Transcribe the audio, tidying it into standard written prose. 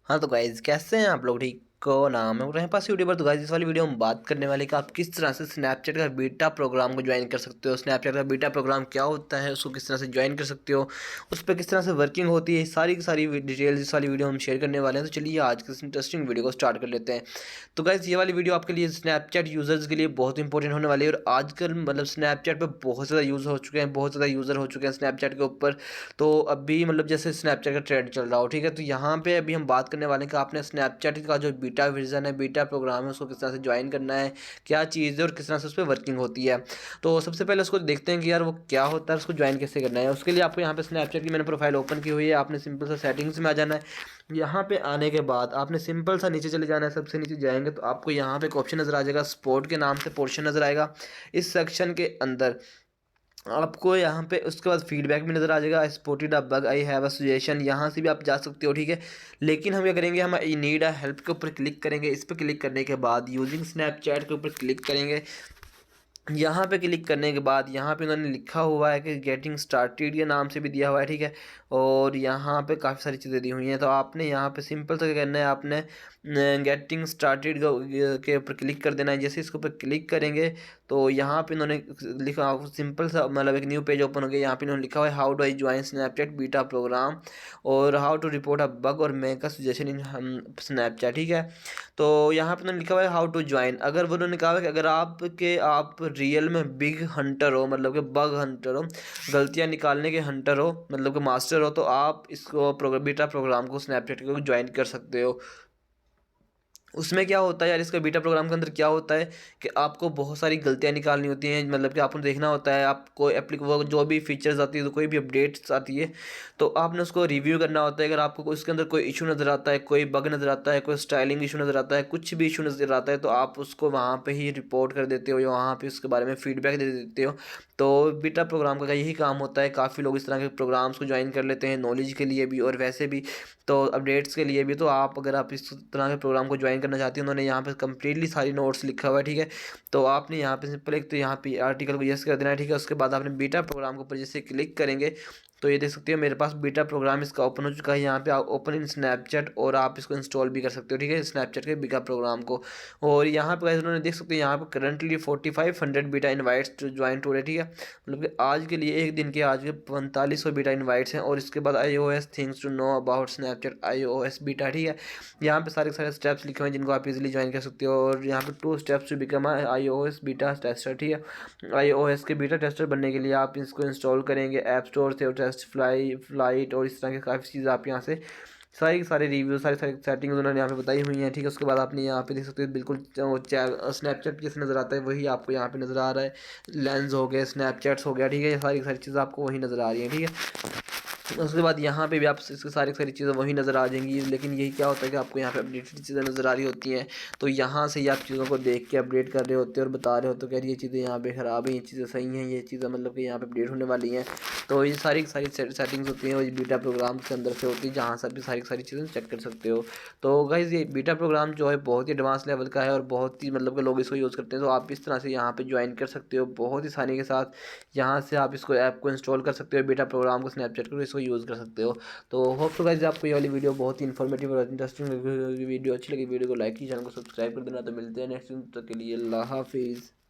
हाँ तो गाइज़ कैसे हैं आप लोग ठीक को नाम है मेरे पास यूट्यूबर। तो गाइज़ इस वाली वीडियो में बात करने वाले कि आप किस तरह से स्नैपचैट का बीटा प्रोग्राम को ज्वाइन कर सकते हो। स्नैपचैट का बीटा प्रोग्राम क्या होता है, उसको किस तरह से ज्वाइन कर सकते हो, उस पर किस तरह से वर्किंग होती है, सारी की सारी डिटेल्स इस वाली वीडियो हम शेयर करने वाले हैं। तो चलिए आज के इस इंटरेस्टिंग वीडियो को स्टार्ट कर लेते हैं। तो गाइज़ ये वाली वीडियो आपके लिए स्नैपचैट यूज़र्स के लिए बहुत इंपॉर्टेंट होने वाली है। और आजकल मतलब स्नैपचैट पर बहुत ज़्यादा यूज़ हो चुके हैं, बहुत ज़्यादा यूज़र हो चुके हैं स्नैपचैट के ऊपर। तो अभी मतलब जैसे स्नैपचैट का ट्रेंड चल रहा हो, ठीक है, तो यहाँ पे अभी हम बात करने वाले हैं कि आपने स्नैपचैट का जो बीटा वर्जन है, बीटा प्रोग्राम है, उसको किस तरह से ज्वाइन करना है, क्या चीज़ है और किस तरह से उस पर वर्किंग होती है। तो सबसे पहले उसको देखते हैं कि यार वो क्या होता है, उसको ज्वाइन कैसे करना है। उसके लिए आपको यहाँ पे स्नैपचैट की मैंने प्रोफाइल ओपन की हुई है। आपने सिंपल सा सेटिंग्स में आ जाना है। यहाँ पे आने के बाद आपने सिंपल सा नीचे चले जाना है। सबसे नीचे जाएंगे तो आपको यहाँ पे एक ऑप्शन नज़र आ जाएगा, स्पोर्ट के नाम से पोर्शन नज़र आएगा। इस सेक्शन के अंदर आपको यहाँ पे उसके बाद फीडबैक भी नज़र आ जाएगा, spotted a bug, I have a suggestion, यहाँ से भी आप जा सकते हो, ठीक है। लेकिन हम क्या करेंगे, हम आई नीड अ हेल्प के ऊपर क्लिक करेंगे। इस पर क्लिक करने के बाद यूजिंग स्नैपचैट के ऊपर क्लिक करेंगे। यहाँ पे क्लिक करने के बाद यहाँ पे उन्होंने लिखा हुआ है कि गेटिंग स्टार्टेड के नाम से भी दिया हुआ है, ठीक है। और यहाँ पे काफ़ी सारी चीज़ें दी हुई हैं। तो आपने यहाँ पे सिंपल सा क्या करना है, आपने गेटिंग स्टार्टेड के ऊपर क्लिक कर देना है। जैसे इसके ऊपर क्लिक करेंगे तो यहाँ पे इन्होंने लिखा सिंपल सा मतलब एक न्यू पेज ओपन हो गया। यहाँ पे इन्होंने लिखा हुआ है how do I join Snapchat beta programme और how to report a bug और make a suggestion in Snapchat, ठीक है। तो यहाँ पे उन्होंने लिखा हुआ है हाउ टू ज्वाइन। अगर वो उन्होंने कहा है कि अगर आप रियल में बिग हंटर हो, मतलब कि बग हंटर हो, गलतियाँ निकालने के हंटर हो, मतलब कि मास्टर हो, तो आप इसको बीटा प्रोग्राम को स्नैपचैट को ज्वाइन कर सकते हो। उसमें क्या होता है यार, इसका बीटा प्रोग्राम के अंदर क्या होता है कि आपको बहुत सारी गलतियाँ निकालनी होती हैं। मतलब कि आपको देखना होता है, आपको वो जो भी फीचर्स आती है, तो कोई भी अपडेट्स आती है, तो आपने उसको रिव्यू करना होता है। अगर आपको उसके अंदर कोई इशू नज़र आता है, कोई बग नज़र आता है, कोई स्टाइलिंग इशू नज़र आता है, कुछ भी इशू नज़र आता है, तो आप उसको वहाँ पे ही रिपोर्ट कर देते हो या वहाँ पे उसके बारे में फीडबैक दे देते हो। तो बीटा प्रोग्राम का यही काम होता है। काफ़ी लोग इस तरह के प्रोग्राम्स को ज्वाइन कर लेते हैं, नॉलेज के लिए भी और वैसे भी, तो अपडेट्स के लिए भी। तो आप अगर आप इस तरह के प्रोग्राम को ज्वाइन करना चाहते हैं, उन्होंने यहाँ पे कंप्लीटली सारी नोट्स लिखा हुआ है, ठीक है। तो आपने यहाँ पे सिंपल एक तो यहाँ पे आर्टिकल को यस कर देना है, ठीक है। उसके बाद आपने बीटा प्रोग्राम के ऊपर जैसे क्लिक करेंगे तो ये देख सकते हो मेरे पास बीटा प्रोग्राम इसका ओपन हो चुका है। यहाँ पे आप ओपन इन स्नैपचैट और आप इसको इंस्टॉल भी कर सकते हो, ठीक है, स्नैपचैट के बीटा प्रोग्राम को। और यहाँ पे उन्होंने देख सकते हो यहाँ पे currently 4500 beta invites to join today, ठीक है। मतलब कि आज के लिए एक दिन के आज के 4500 बीटा इन्वाइट्स हैं। और इसके बाद iOS things to know about Snapchat iOS beta, ठीक है। यहाँ पे सारे सारे स्टेप्स लिखे हुए हैं जिनको आप इजीली ज्वाइन कर सकते हो। और यहाँ पे 2 steps to become iOS beta tester, ठीक है। iOS के बीटा टेस्टर बनने के लिए आप इसको इंस्टॉल करेंगे ऐप स्टोर से, और टेस्ट फ्लाइट और इस तरह की काफ़ी चीज़ें आप यहाँ से सारी के सारे रिव्यू, सारी सारी सेटिंग्स उन्होंने यहाँ पे बताई हुई हैं, ठीक है। उसके बाद आपने यहाँ पे देख सकते हो बिल्कुल स्नैपचैट जैसे नज़र आता है वही आपको यहाँ पे नज़र आ रहा है। लेंस हो गए, स्नैपचैट्स हो गया, ठीक है, ये सारी सारी चीज़ें आपको वही नज़र आ रही हैं, ठीक है। उसके बाद यहाँ पे भी आप इसकी सारी सारी चीज़ें वही नज़र आ जाएंगी। लेकिन यही क्या होता है कि आपको यहाँ पे अपडेटेड चीज़ें नज़र आ रही होती हैं, तो यहाँ से ही आप चीज़ों को देख के अपडेट कर रहे होते हैं और बता रहे होते हो कि यार ये चीज़ें यहाँ पे ख़राब हैं, ये चीज़ें सही हैं, ये चीज़ें मतलब कि यहाँ पे अपडेट होने वाली हैं। तो ये सारी सारी सेटिंग्स होती हैं, वो बीटा प्रोग्राम के अंदर से होती है, जहाँ से आप सारी सारी चीज़ें चेक कर सकते हो। तो गाइज़ ये बीटा प्रोग्राम जो है बहुत ही एडवांस लेवल का है और बहुत ही मतलब कि लोग इसको यूज़ करते हैं। तो आप इस तरह से यहाँ पे ज्वाइन कर सकते हो बहुत ही आसानी के साथ। यहाँ से आप इसको ऐप को इंस्टॉल कर सकते हो, बीटा प्रोग्राम को, स्नैपचैट को, इसको यूज़ कर सकते हो। तो होप सो गाइस आपको ये वाली वीडियो बहुत ही इन्फॉर्मेटिव और इंटरेस्टिंग लगी। वीडियो अच्छी लगी, वीडियो को लाइक कीजिए, चैनल को सब्सक्राइब कर देना। तो मिलते हैं नेक्स्ट दिन, तक के लिए अल्लाह हाफिज़।